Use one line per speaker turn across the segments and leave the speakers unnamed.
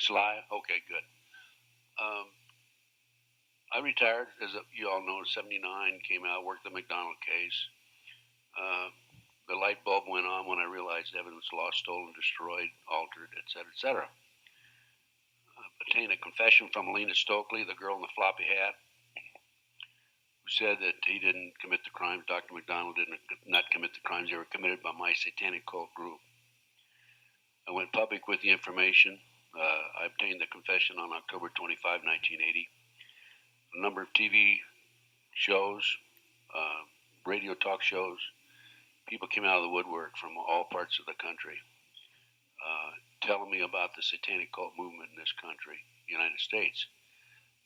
It's live? Okay, good. I retired, as you all know, 79, came out, worked the McDonald case. The light bulb went on when I realized evidence lost, stolen, destroyed, altered, etc. Obtained a confession from Alina Stokely, the girl in the floppy hat, who said that he didn't commit the crimes. Dr. McDonald did not commit the crimes. They were committed by my satanic cult group. I went public with the information. I obtained the confession on October 25, 1980. A number of TV shows, radio talk shows, people came out of the woodwork from all parts of the country telling me about the satanic cult movement in this country, United States.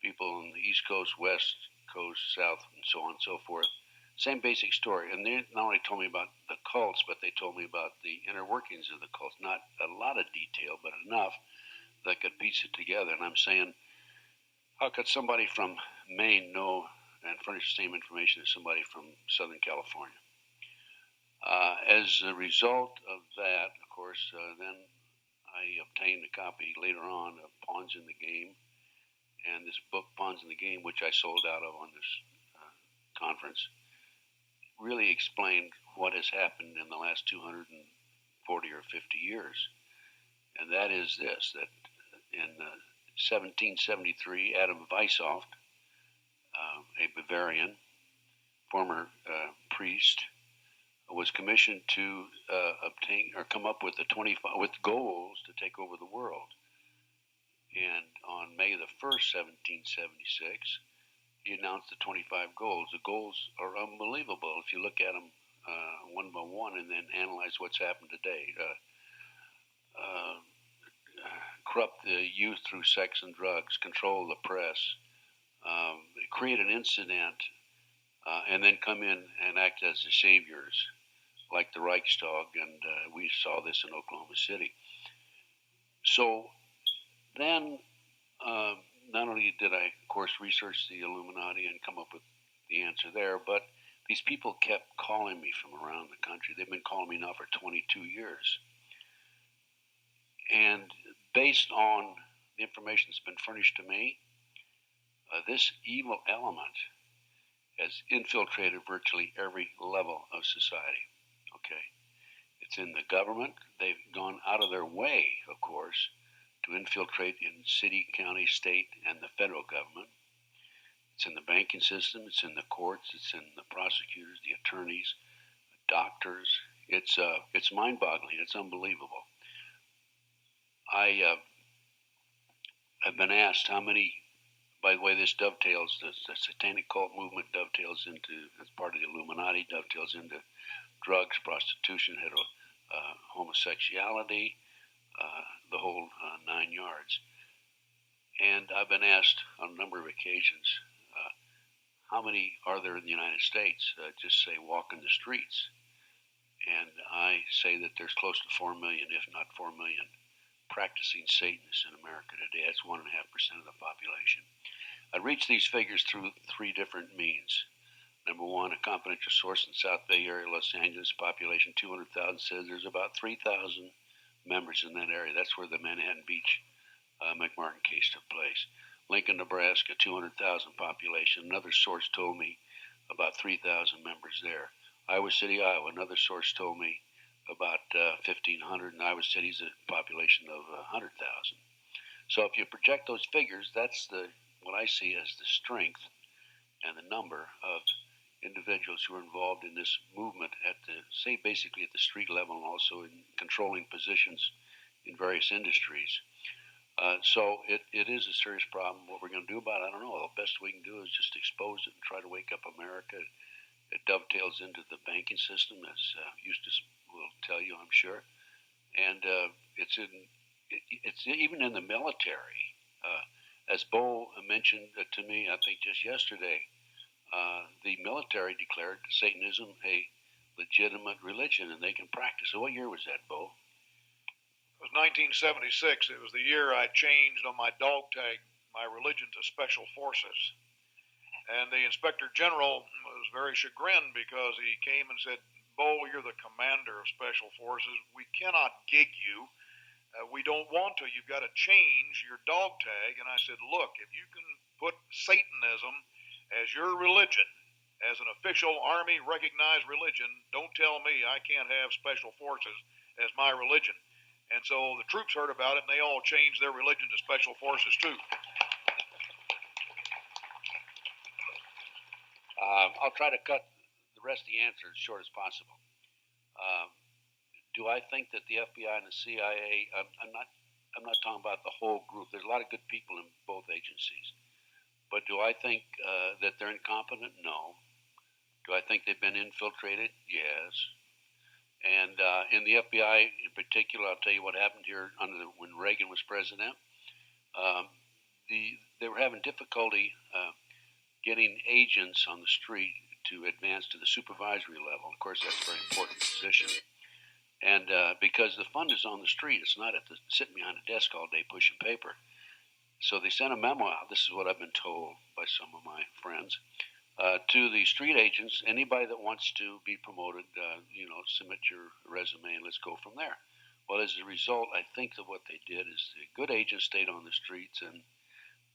People on the East Coast, West Coast, South, and so on and so forth. Same basic story. And they not only told me about the cults, but they told me about the inner workings of the cults. Not a lot of detail, but enough that I could piece it together. And I'm saying, how could somebody from Maine know and furnish the same information as somebody from Southern California? As a result of that, of course, then I obtained a copy later on of Pawns in the Game, and this book, Pawns in the Game, which I sold out of on this conference, really explained what has happened in the last 240 or 50 years. And that is this, that in 1773, Adam Weishaupt, a Bavarian, former priest, was commissioned to obtain or come up with with goals to take over the world. And on May the 1st, 1776, he announced the 25 goals. The goals are unbelievable if you look at them one by one and then analyze what's happened today. Corrupt the youth through sex and drugs, control the press, create an incident, and then come in and act as the saviors, like the Reichstag, and we saw this in Oklahoma City. So then, not only did I, of course, research the Illuminati and come up with the answer there, but these people kept calling me from around the country. They've been calling me now for 22 years. And based on the information that's been furnished to me, this evil element has infiltrated virtually every level of society. Okay, it's in the government. They've gone out of their way, of course, to infiltrate in city, county, state, and the federal government. It's in the banking system. It's in the courts. It's in the prosecutors, the attorneys, the doctors. It's mind-boggling. It's unbelievable. I have been asked how many. By the way, this dovetails, the satanic cult movement dovetails into, as part of the Illuminati, dovetails into drugs, prostitution, homosexuality, the whole 9 yards. And I've been asked on a number of occasions, how many are there in the United States, just say walking the streets? And I say that there's close to 4 million, if not 4 million, practicing Satanists in America today. That's 1.5% of the population. I reached these figures through 3 different means. Number one, a confidential source in the South Bay area, Los Angeles, population 200,000, says there's about 3,000 members in that area. That's where the Manhattan Beach McMartin case took place. Lincoln, Nebraska, 200,000 population. Another source told me about 3,000 members there. Iowa City, Iowa, another source told me about 1,500, and Iowa City's a population of 100,000. So if you project those figures, that's what I see as the strength and the number of individuals who are involved in this movement at basically at the street level, and also in controlling positions in various industries. So it is a serious problem. What we're going to do about it, I don't know. The best we can do is just expose it and try to wake up America. It dovetails into the banking system, as Eustace will tell you, I'm sure. And it's even in the military. As Bo mentioned to me, I think just yesterday, the military declared Satanism a legitimate religion, and they can practice it. What year was that, Bo?
It was 1976. It was the year I changed on my dog tag my religion to Special Forces. And the Inspector General was very chagrined because he came and said, Bo, you're the commander of Special Forces. We cannot gig you. We don't want to. You've got to change your dog tag. And I said, look, if you can put Satanism as your religion, as an official Army recognized religion, don't tell me I can't have special forces as my religion. And so the troops heard about it, and they all changed their religion to special forces too.
I'll try to cut the rest of the answer as short as possible. Do I think that the FBI and the CIA? I'm not talking about the whole group. There's a lot of good people in both agencies, but do I think that they're incompetent? No. Do I think they've been infiltrated? Yes. And in the FBI in particular, I'll tell you what happened here when Reagan was president. They were having difficulty getting agents on the street to advance to the supervisory level. Of course, that's a very important position. And because the fun is on the street, it's not sitting behind a desk all day pushing paper. So they sent a memo out. This is what I've been told by some of my friends. To the street agents, anybody that wants to be promoted, submit your resume and let's go from there. Well, as a result, I think that what they did is the good agents stayed on the streets and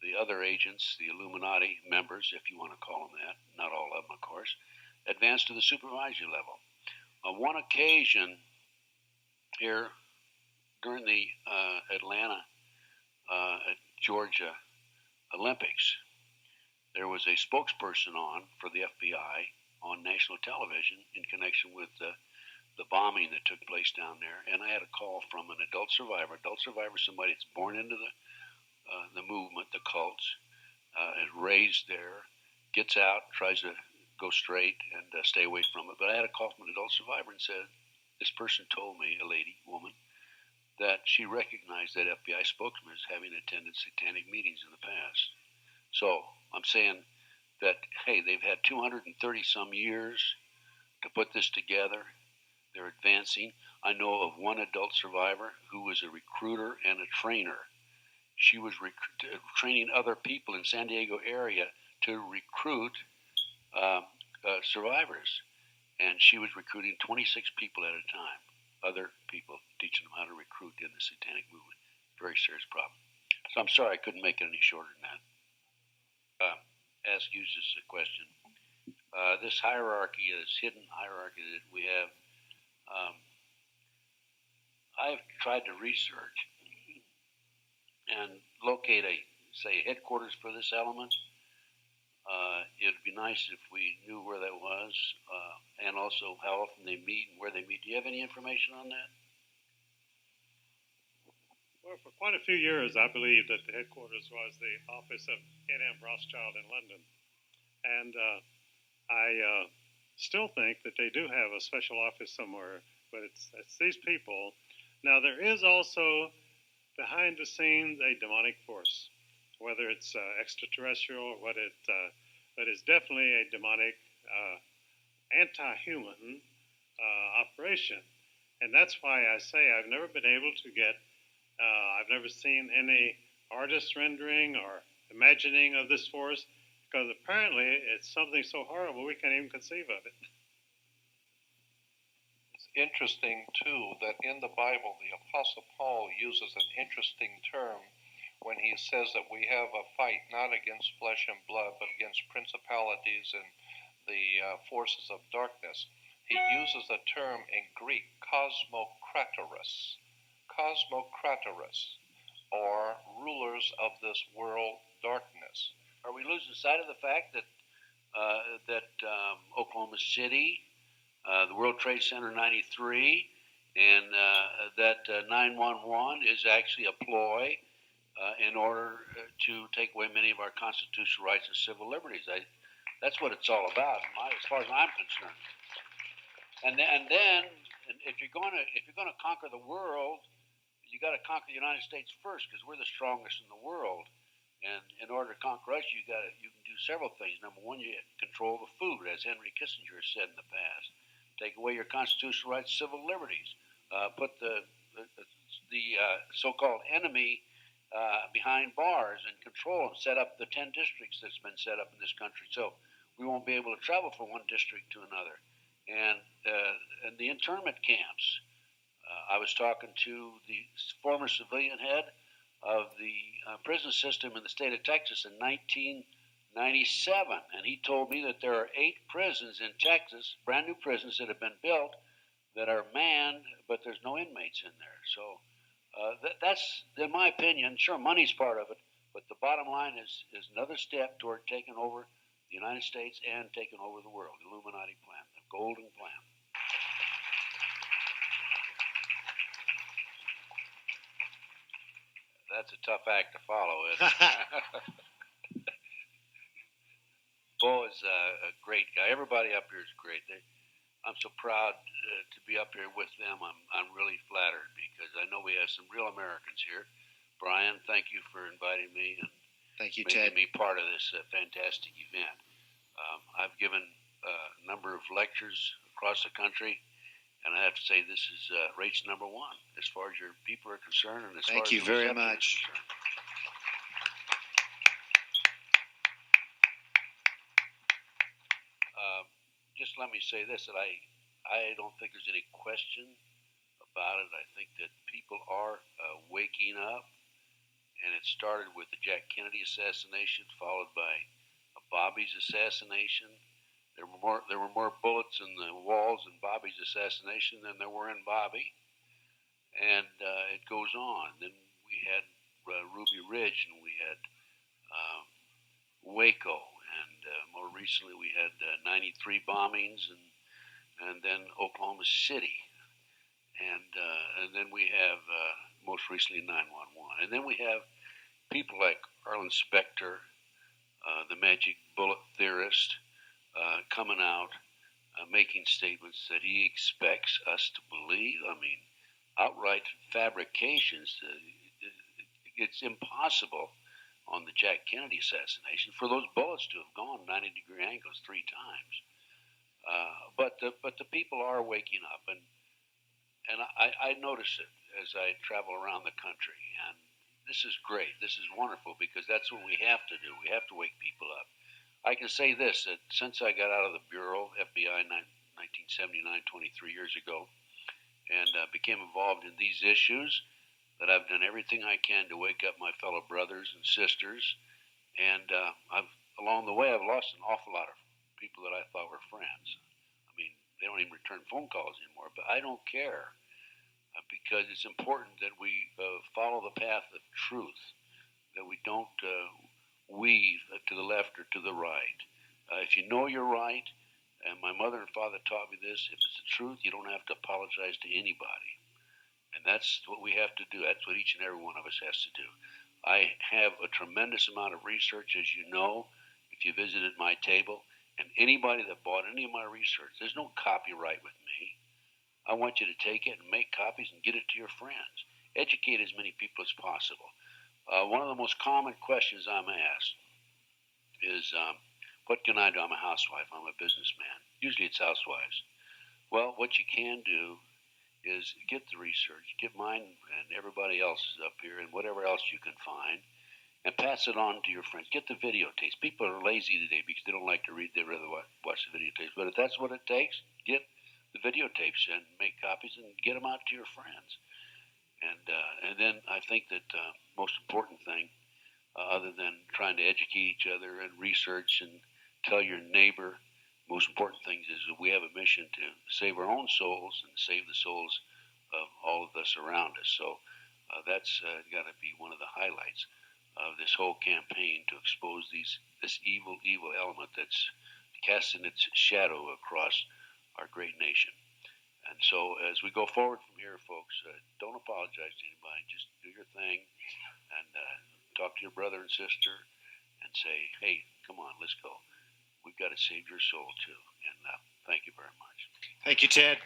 the other agents, the Illuminati members, if you want to call them that, not all of them, of course, advanced to the supervisory level. On one occasion here during the Atlanta, Georgia Olympics, there was a spokesperson on for the FBI on national television in connection with the bombing that took place down there. And I had a call from an adult survivor. Adult survivor is somebody that's born into the movement, the cults, is raised there, gets out, tries to go straight and stay away from it. But I had a call from an adult survivor and said, this person told me, a woman, that she recognized that FBI spokesman as having attended satanic meetings in the past. So I'm saying that, hey, they've had 230 some years to put this together. They're advancing. I know of one adult survivor who was a recruiter and a trainer. She was training other people in San Diego area to recruit survivors. And she was recruiting 26 people at a time, other people, teaching them how to recruit in the satanic movement. Very serious problem. So I'm sorry I couldn't make it any shorter than that. Ask you just a question. This hierarchy, this hidden hierarchy that we have, I've tried to research and locate a headquarters for this element. It'd be nice if we knew where that was, and also how often they meet and where they meet. Do you have any information on that?
Well, for quite a few years, I believe that the headquarters was the office of N.M. Rothschild in London. And I still think that they do have a special office somewhere, but it's these people. Now, there is also, behind the scenes, a demonic force, whether it's extraterrestrial or what but it's definitely a demonic, anti-human operation. And that's why I say I've never been able to get, I've never seen any artist rendering or imagining of this force, because apparently it's something so horrible we can't even conceive of it.
It's interesting, too, that in the Bible, the Apostle Paul uses an interesting term when he says that we have a fight not against flesh and blood, but against principalities and the forces of darkness. He uses the term in Greek, cosmokratoros, or rulers of this world darkness.
Are we losing sight of the fact that Oklahoma City, the World Trade Center 93, and that 911 is actually a ploy in order to take away many of our constitutional rights and civil liberties? That's what it's all about, as far as I'm concerned. And then if you're going to conquer the world, you got to conquer the United States first, because we're the strongest in the world. And in order to conquer us, you can do several things. Number one, you control the food, as Henry Kissinger has said in the past. Take away your constitutional rights, civil liberties. Put the so-called enemy behind bars and control them. Set up the 10 districts that's been set up in this country, so we won't be able to travel from one district to another. And the internment camps. I was talking to the former civilian head of the prison system in the state of Texas in 1997, and he told me that there are 8 prisons in Texas, brand new prisons that have been built that are manned, but there's no inmates in there. So that's, in my opinion, sure, money's part of it, but the bottom line is another step toward taking over the United States and taking over the world. The Illuminati plan, the golden plan. That's a tough act to follow, isn't it? Bo is a great guy. Everybody up here is great. I'm so proud to be up here with them. I'm really flattered because I know we have some real Americans here. Brian, thank you for inviting me and
thank you,
making
Ted.
me part of this fantastic event. I've given a number of lectures across the country, and I have to say this is race number 1 as far as your people are concerned, and as far as
thank you very much.
Just let me say this, that I don't think there's any question about it. I think that people are waking up, and it started with the Jack Kennedy assassination, followed by Bobby's assassination. There were more bullets in the walls in Bobby's assassination than there were in Bobby, and it goes on. Then we had Ruby Ridge, and we had Waco, and more recently we had 93 bombings, and then Oklahoma City, and then we have most recently 9/11, and then we have people like Arlen Specter, the magic bullet theorist, coming out, making statements that he expects us to believe. I mean, outright fabrications. It's impossible on the Jack Kennedy assassination for those bullets to have gone 90-degree angles 3 times. But the people are waking up, and I notice it as I travel around the country, and this is great. This is wonderful because that's what we have to do. We have to wake people up. I can say this, that since I got out of the Bureau, FBI, 1979, 23 years ago, and became involved in these issues, that I've done everything I can to wake up my fellow brothers and sisters, and along the way I've lost an awful lot of people that I thought were friends. I mean, they don't even return phone calls anymore, but I don't care, because it's important that we follow the path of truth, that we don't weave to the left or to the right. If you know you're right, and my mother and father taught me this, if it's the truth, you don't have to apologize to anybody. And that's what we have to do. That's what each and every one of us has to do. I have a tremendous amount of research, as you know, if you visited my table, and anybody that bought any of my research, there's no copyright with me. I want you to take it and make copies and get it to your friends. Educate as many people as possible. One of the most common questions I'm asked is, what can I do? I'm a housewife. I'm a businessman. Usually it's housewives. Well, what you can do is get the research, get mine and everybody else's up here and whatever else you can find, and pass it on to your friends. Get the videotapes. People are lazy today because they don't like to read. They'd rather watch the videotapes. But if that's what it takes, get the videotapes and make copies and get them out to your friends. And then I think that most important thing, other than trying to educate each other and research and tell your neighbor, most important things is that we have a mission to save our own souls and save the souls of all of us around us. So that's got to be one of the highlights of this whole campaign, to expose this evil element that's casting its shadow across our great nation. And so as we go forward from here, folks, don't apologize to anybody. Just do your thing and talk to your brother and sister and say, hey, come on, let's go. We've got to save your soul too. And thank you very much.
Thank you, Ted.